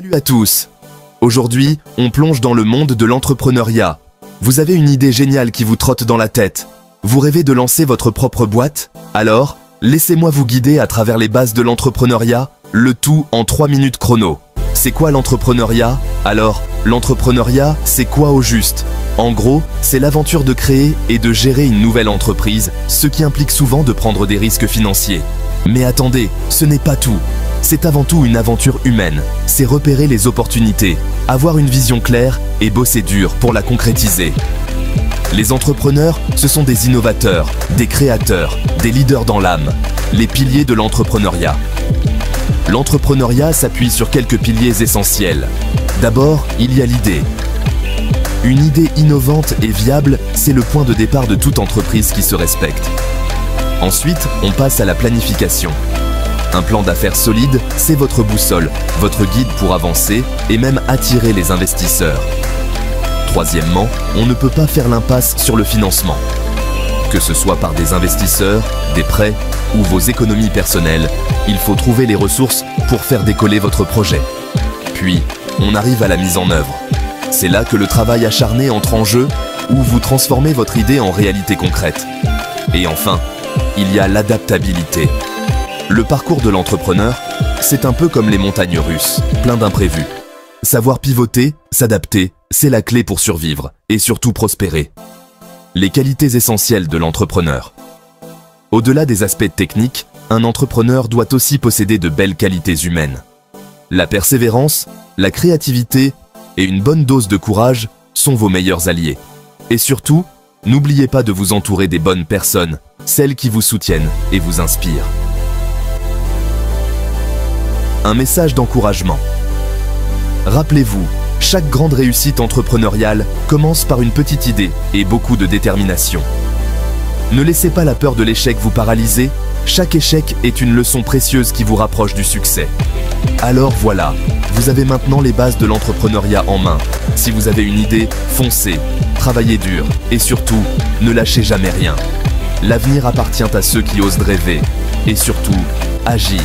Salut à tous! Aujourd'hui, on plonge dans le monde de l'entrepreneuriat. Vous avez une idée géniale qui vous trotte dans la tête. Vous rêvez de lancer votre propre boîte? Alors, laissez-moi vous guider à travers les bases de l'entrepreneuriat, le tout en 3 minutes chrono. C'est quoi l'entrepreneuriat? Alors, l'entrepreneuriat, c'est quoi au juste? En gros, c'est l'aventure de créer et de gérer une nouvelle entreprise, ce qui implique souvent de prendre des risques financiers. Mais attendez, ce n'est pas tout. C'est avant tout une aventure humaine. C'est repérer les opportunités, avoir une vision claire et bosser dur pour la concrétiser. Les entrepreneurs, ce sont des innovateurs, des créateurs, des leaders dans l'âme, les piliers de l'entrepreneuriat. L'entrepreneuriat s'appuie sur quelques piliers essentiels. D'abord, il y a l'idée. Une idée innovante et viable, c'est le point de départ de toute entreprise qui se respecte. Ensuite, on passe à la planification. Un plan d'affaires solide, c'est votre boussole, votre guide pour avancer et même attirer les investisseurs. Troisièmement, on ne peut pas faire l'impasse sur le financement. Que ce soit par des investisseurs, des prêts ou vos économies personnelles, il faut trouver les ressources pour faire décoller votre projet. Puis, on arrive à la mise en œuvre. C'est là que le travail acharné entre en jeu, où vous transformez votre idée en réalité concrète. Et enfin, il y a l'adaptabilité. Le parcours de l'entrepreneur, c'est un peu comme les montagnes russes, plein d'imprévus. Savoir pivoter, s'adapter, c'est la clé pour survivre et surtout prospérer. Les qualités essentielles de l'entrepreneur. Au-delà des aspects techniques, un entrepreneur doit aussi posséder de belles qualités humaines. La persévérance, la créativité et une bonne dose de courage sont vos meilleurs alliés. Et surtout, n'oubliez pas de vous entourer des bonnes personnes, celles qui vous soutiennent et vous inspirent. Un message d'encouragement. Rappelez-vous, chaque grande réussite entrepreneuriale commence par une petite idée et beaucoup de détermination. Ne laissez pas la peur de l'échec vous paralyser, chaque échec est une leçon précieuse qui vous rapproche du succès. Alors voilà, vous avez maintenant les bases de l'entrepreneuriat en main. Si vous avez une idée, foncez, travaillez dur et surtout, ne lâchez jamais rien. L'avenir appartient à ceux qui osent rêver et surtout, agir.